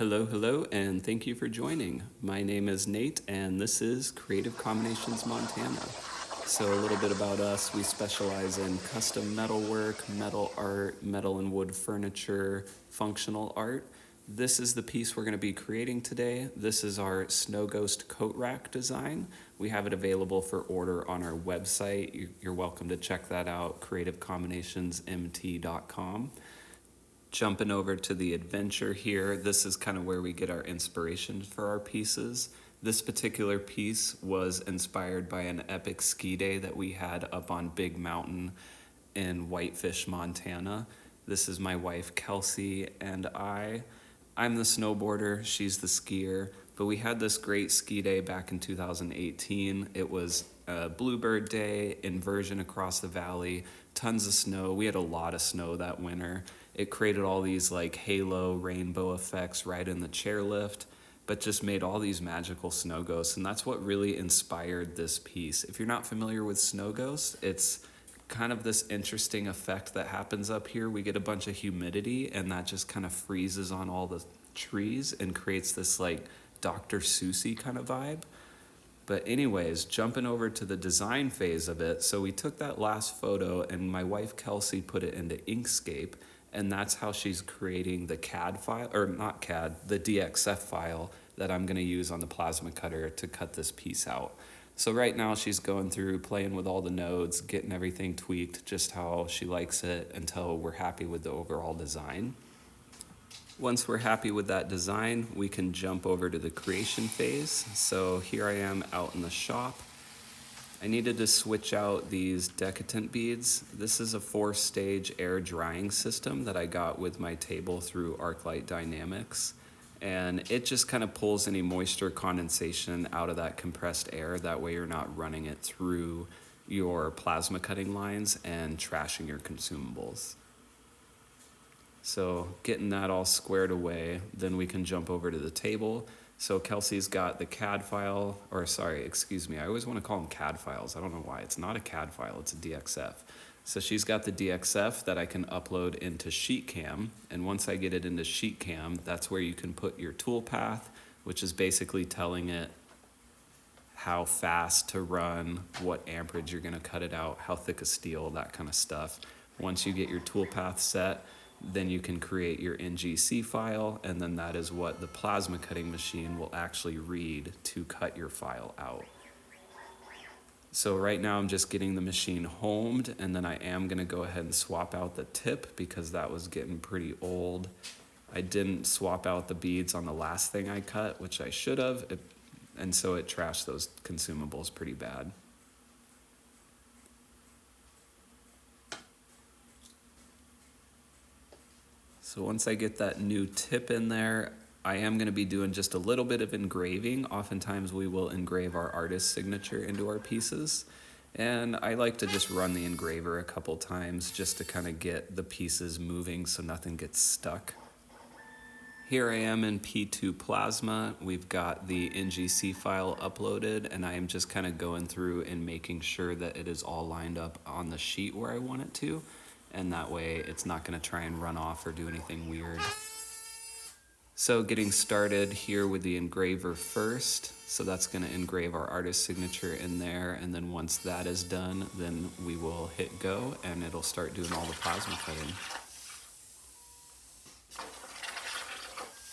Hello, and thank you for joining. My name is Nate, and this is Creative Combinations Montana. So a little bit about us, we specialize in custom metalwork, metal art, metal and wood furniture, functional art. This is the piece we're going to be creating today. This is our Snowghost coat rack design. We have it available for order on our website. You're welcome to check that out, creativecombinationsmt.com. Jumping over to the adventure here, this is kind of where we get our inspiration for our pieces. This particular piece was inspired by an epic ski day that we had up on Big Mountain in Whitefish, Montana. This is my wife, Kelsey, and I. I'm the snowboarder, she's the skier, but we had this great ski day back in 2018. It was a bluebird day, inversion across the valley, tons of snow. We had a lot of snow that winter. It created all these like halo rainbow effects right in the chairlift, but just made all these magical snow ghosts. And that's what really inspired this piece. If you're not familiar with snow ghosts, it's kind of this interesting effect that happens up here. We get a bunch of humidity and that just kind of freezes on all the trees and creates this like Dr. Seuss-y kind of vibe. But anyways, jumping over to the design phase of it. So we took that last photo and my wife Kelsey put it into Inkscape. And that's how she's creating the CAD file, or not CAD, the DXF file that I'm gonna use on the plasma cutter to cut this piece out. So right now she's going through, playing with all the nodes, getting everything tweaked just how she likes it until we're happy with the overall design. Once we're happy with that design, we can jump over to the creation phase. So here I am out in the shop. I needed to switch out these decorative beads. This is a 4-stage air drying system that I got with my table through ArcLight Dynamics. And it just kind of pulls any moisture condensation out of that compressed air. That way you're not running it through your plasma cutting lines and trashing your consumables. So getting that all squared away, then we can jump over to the table. So Kelsey's got the CAD file, or sorry, excuse me, I always want to call them CAD files. I don't know why. It's not a CAD file, it's a DXF. So she's got the DXF that I can upload into SheetCam. And once I get it into SheetCam, that's where you can put your tool path, which is basically telling it how fast to run, what amperage you're going to cut it out, how thick a steel, that kind of stuff. Once you get your tool path set, then you can create your NGC file, and then that is what the plasma cutting machine will actually read to cut your file out. So right now I'm just getting the machine homed, and then I am gonna go ahead and swap out the tip because that was getting pretty old. I didn't swap out the beads on the last thing I cut, which I should have, and so it trashed those consumables pretty bad. So once I get that new tip in there, I am going to be doing just a little bit of engraving. Oftentimes we will engrave our artist's signature into our pieces. And I like to just run the engraver a couple times just to kind of get the pieces moving so nothing gets stuck. Here I am in P2 Plasma. We've got the NGC file uploaded, and I am just kind of going through and making sure that it is all lined up on the sheet where I want it to. And that way it's not going to try and run off or do anything weird. So getting started here with the engraver first. So that's going to engrave our artist signature in there, and then once that is done, then we will hit go and it'll start doing all the plasma cutting.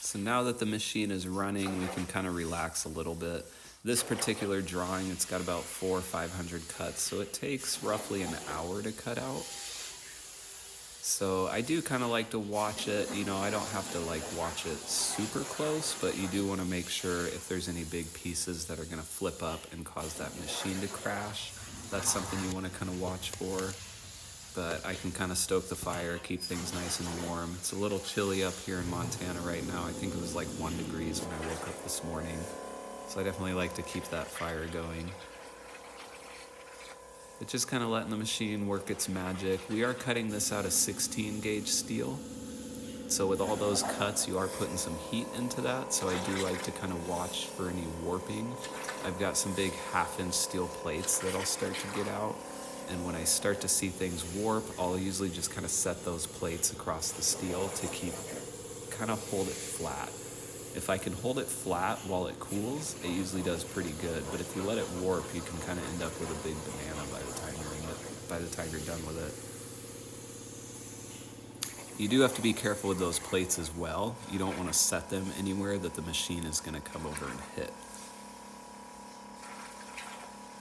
So now that the machine is running, we can kind of relax a little bit. This particular drawing, it's got about 400 or 500 cuts, so it takes roughly an hour to cut out. So I do kind of like to watch it. You know, I don't have to like watch it super close, but you do want to make sure if there's any big pieces that are going to flip up and cause that machine to crash. That's something you want to kind of watch for. But I can kind of stoke the fire, keep things nice and warm. It's a little chilly up here in Montana right now. I think it was like 1 degree when I woke up this morning. So I definitely like to keep that fire going. It's just kind of letting the machine work its magic. We are cutting this out of 16 gauge steel. So with all those cuts, you are putting some heat into that. So I do like to kind of watch for any warping. I've got some big 1/2-inch steel plates that I'll start to get out. And when I start to see things warp, I'll usually just kind of set those plates across the steel to kind of hold it flat. If I can hold it flat while it cools, it usually does pretty good. But if you let it warp, you can kind of end up with a big banana by the time you're done with it. You do have to be careful with those plates as well. You don't want to set them anywhere that the machine is going to come over and hit.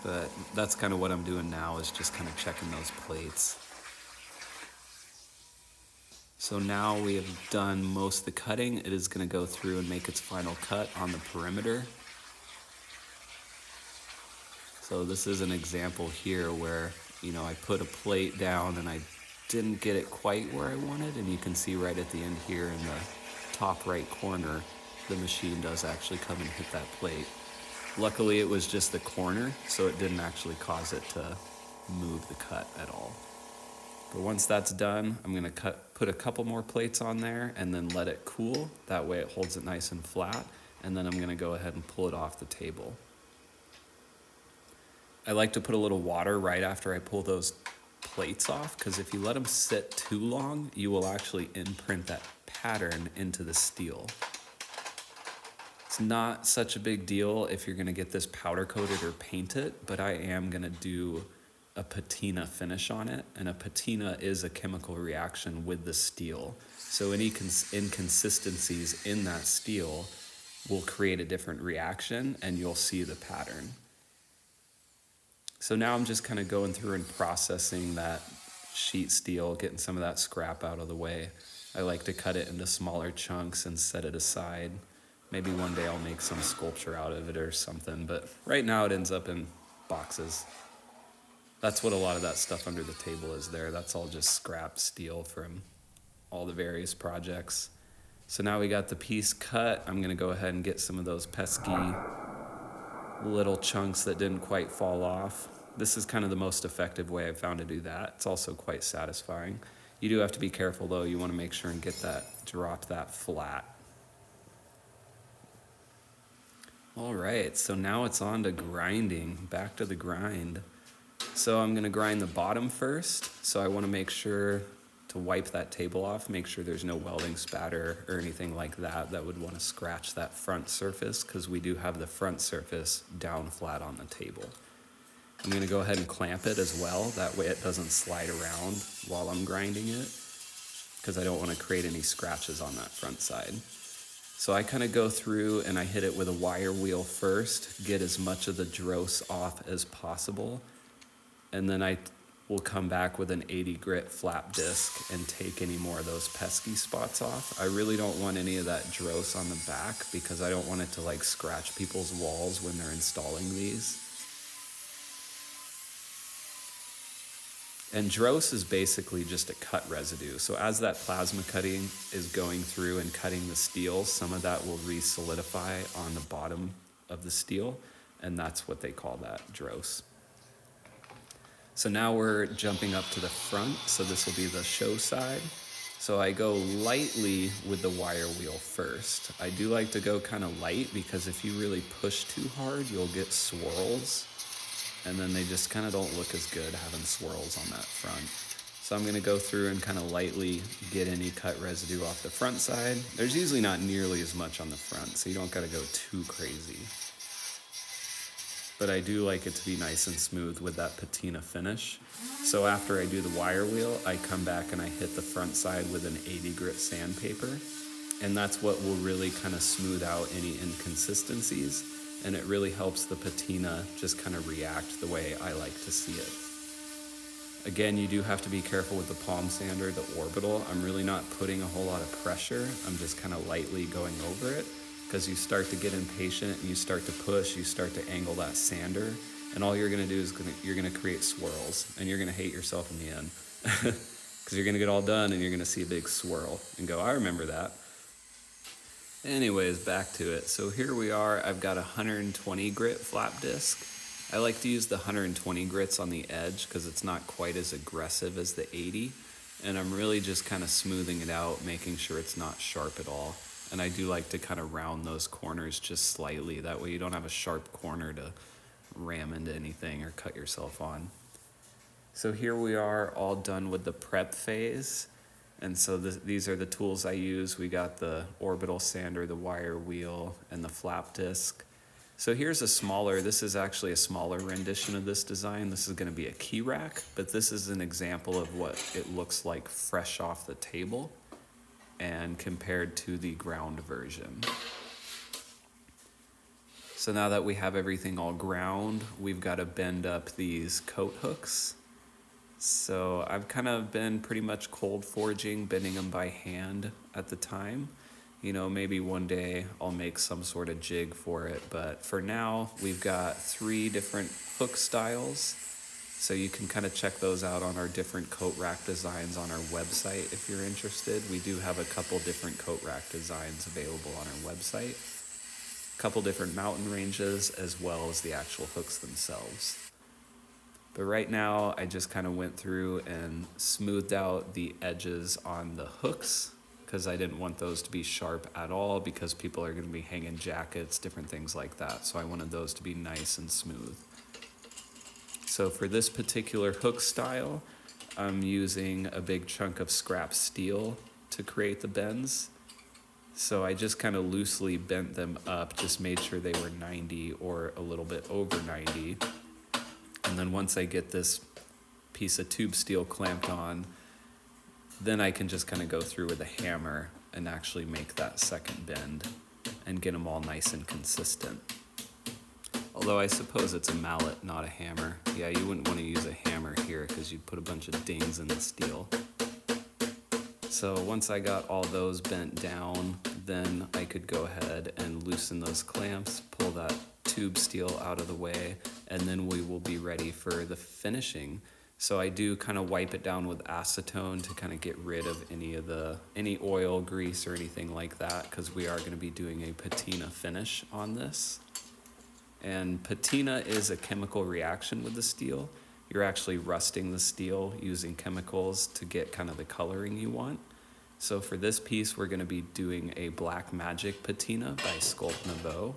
But that's kind of what I'm doing now, is just kind of checking those plates. So now we have done most of the cutting. It is going to go through and make its final cut on the perimeter. So this is an example here where, I put a plate down and I didn't get it quite where I wanted, and you can see right at the end here in the top right corner, the machine does actually come and hit that plate. Luckily it was just the corner, so it didn't actually cause it to move the cut at all. But once that's done, I'm going to put a couple more plates on there and then let it cool. That way it holds it nice and flat, and then I'm going to go ahead and pull it off the table. I like to put a little water right after I pull those plates off, because if you let them sit too long, you will actually imprint that pattern into the steel. It's not such a big deal if you're going to get this powder coated or paint it, but I am going to do a patina finish on it, and a patina is a chemical reaction with the steel. So any inconsistencies in that steel will create a different reaction, and you'll see the pattern. So now I'm just kind of going through and processing that sheet steel, getting some of that scrap out of the way. I like to cut it into smaller chunks and set it aside. Maybe one day I'll make some sculpture out of it or something, but right now it ends up in boxes. That's what a lot of that stuff under the table is there. That's all just scrap steel from all the various projects. So now we got the piece cut. I'm gonna go ahead and get some of those pesky little chunks that didn't quite fall off. This is kind of the most effective way I've found to do that. It's also quite satisfying. You do have to be careful though. You want to make sure and drop that flat. All right, so now it's on to grinding. Back to the grind. So I'm gonna grind the bottom first. So I want to make sure to wipe that table off, make sure there's no welding spatter or anything like that would want to scratch that front surface, because we do have the front surface down flat on the table. I'm going to go ahead and clamp it as well, that way it doesn't slide around while I'm grinding it, because I don't want to create any scratches on that front side. So I kind of go through and I hit it with a wire wheel first, get as much of the dross off as possible, and then I will come back with an 80 grit flap disc and take any more of those pesky spots off. I really don't want any of that dross on the back, because I don't want it to like scratch people's walls when they're installing these. And dross is basically just a cut residue. So as that plasma cutting is going through and cutting the steel, some of that will re-solidify on the bottom of the steel, and that's what they call that, dross. So now we're jumping up to the front, so this will be the show side. So I go lightly with the wire wheel first. I do like to go kind of light, because if you really push too hard, you'll get swirls, and then they just kind of don't look as good having swirls on that front. So I'm going to go through and kind of lightly get any cut residue off the front side. There's usually not nearly as much on the front, so you don't got to go too crazy. But I do like it to be nice and smooth with that patina finish. So after I do the wire wheel, I come back and I hit the front side with an 80 grit sandpaper. And that's what will really kind of smooth out any inconsistencies. And it really helps the patina just kind of react the way I like to see it. Again, you do have to be careful with the palm sander, the orbital. I'm really not putting a whole lot of pressure. I'm just kind of lightly going over it, because you start to get impatient and you start to push, you start to angle that sander, and all you're gonna do is you're gonna create swirls, and you're gonna hate yourself in the end. Because you're gonna get all done and you're gonna see a big swirl and go, I remember that. Anyways, back to it. So here we are. I've got a 120 grit flap disc. I like to use the 120 grits on the edge because it's not quite as aggressive as the 80. And I'm really just kind of smoothing it out, making sure it's not sharp at all. And I do like to kind of round those corners just slightly. That way you don't have a sharp corner to ram into anything or cut yourself on. So here we are, all done with the prep phase. And so these are the tools I use. We got the orbital sander, the wire wheel, and the flap disc. So here's this is actually a smaller rendition of this design. This is going to be a key rack, but this is an example of what it looks like fresh off the table and compared to the ground version. So now that we have everything all ground, we've got to bend up these coat hooks. So I've kind of been pretty much cold forging, bending them by hand at the time. You know, maybe one day I'll make some sort of jig for it, but for now we've got 3 different hook styles. So you can kind of check those out on our different coat rack designs on our website if you're interested. We do have a couple different coat rack designs available on our website. A couple different mountain ranges as well as the actual hooks themselves. But right now, I just kind of went through and smoothed out the edges on the hooks because I didn't want those to be sharp at all because people are going to be hanging jackets, different things like that. So I wanted those to be nice and smooth. So for this particular hook style, I'm using a big chunk of scrap steel to create the bends. So I just kind of loosely bent them up, just made sure they were 90 or a little bit over 90. And then once I get this piece of tube steel clamped on, then I can just kind of go through with a hammer and actually make that second bend and get them all nice and consistent. Although I suppose it's a mallet, not a hammer. Yeah, you wouldn't want to use a hammer here because you'd put a bunch of dings in the steel. So once I got all those bent down, then I could go ahead and loosen those clamps, pull that tube steel out of the way, and then we will be ready for the finishing. So I do kind of wipe it down with acetone to kind of get rid of any oil, grease, or anything like that, because we are going to be doing a patina finish on this. And patina is a chemical reaction with the steel. You're actually rusting the steel using chemicals to get kind of the coloring you want. So for this piece, we're going to be doing a Black Magic patina by Sculpt Nouveau.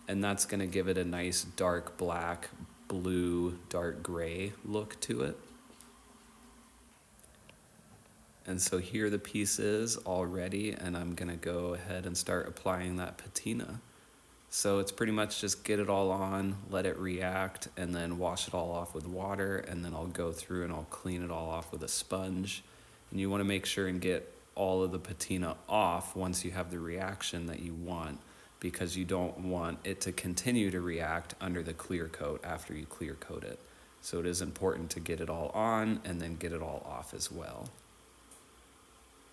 And that's going to give it a nice dark black, blue, dark gray look to it. And so here the piece is all ready, and I'm going to go ahead and start applying that patina. So it's pretty much just get it all on, let it react, and then wash it all off with water, and then I'll go through and I'll clean it all off with a sponge. And you want to make sure and get all of the patina off once you have the reaction that you want, because you don't want it to continue to react under the clear coat after you clear coat it. So it is important to get it all on and then get it all off as well.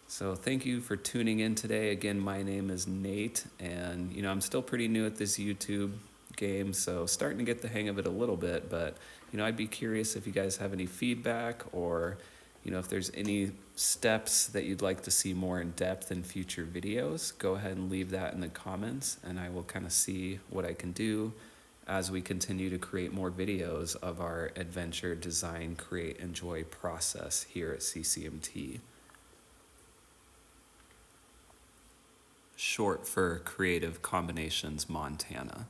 So thank you for tuning in today. Again, my name is Nate, and I'm still pretty new at this YouTube game, so starting to get the hang of it a little bit, but I'd be curious if you guys have any feedback, or if there's any steps that you'd like to see more in depth in future videos. Go ahead and leave that in the comments, and I will kind of see what I can do as we continue to create more videos of our adventure, design, create, enjoy process here at CCMT. Short for Creative Combinations Montana.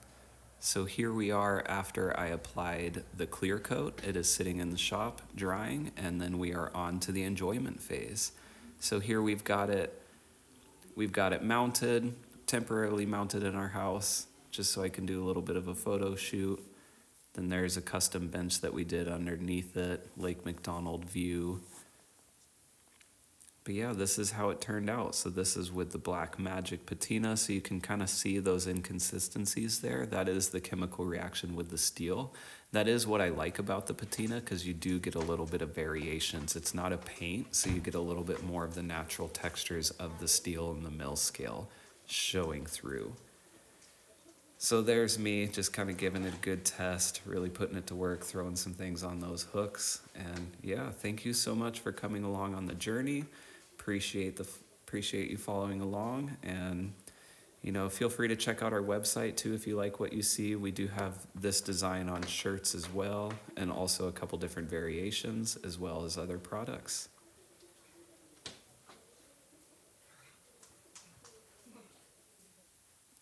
So here we are after I applied the clear coat. It is sitting in the shop drying, and then we are on to the enjoyment phase. So here we've got it mounted, temporarily mounted in our house, just so I can do a little bit of a photo shoot. Then there's a custom bench that we did underneath it, Lake McDonald view. But yeah, this is how it turned out. So this is with the Black Magic patina, so you can kind of see those inconsistencies there. That is the chemical reaction with the steel. That is what I like about the patina, because you do get a little bit of variations. It's not a paint, so you get a little bit more of the natural textures of the steel and the mill scale showing through. So there's me just kind of giving it a good test, really putting it to work, throwing some things on those hooks. And yeah, thank you so much for coming along on the journey. Appreciate you following along, and feel free to check out our website too if you like what you see. We do have this design on shirts as well, and also a couple different variations as well as other products.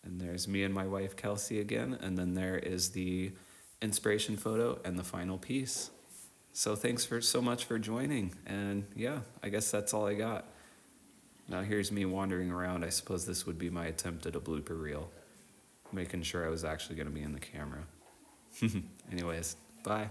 And there's me and my wife Kelsey again, and then there is the inspiration photo and the final piece. So thanks so much for joining, and yeah, I guess that's all I got. Now here's me wandering around. I suppose this would be my attempt at a blooper reel, making sure I was actually going to be in the camera. Anyways, bye.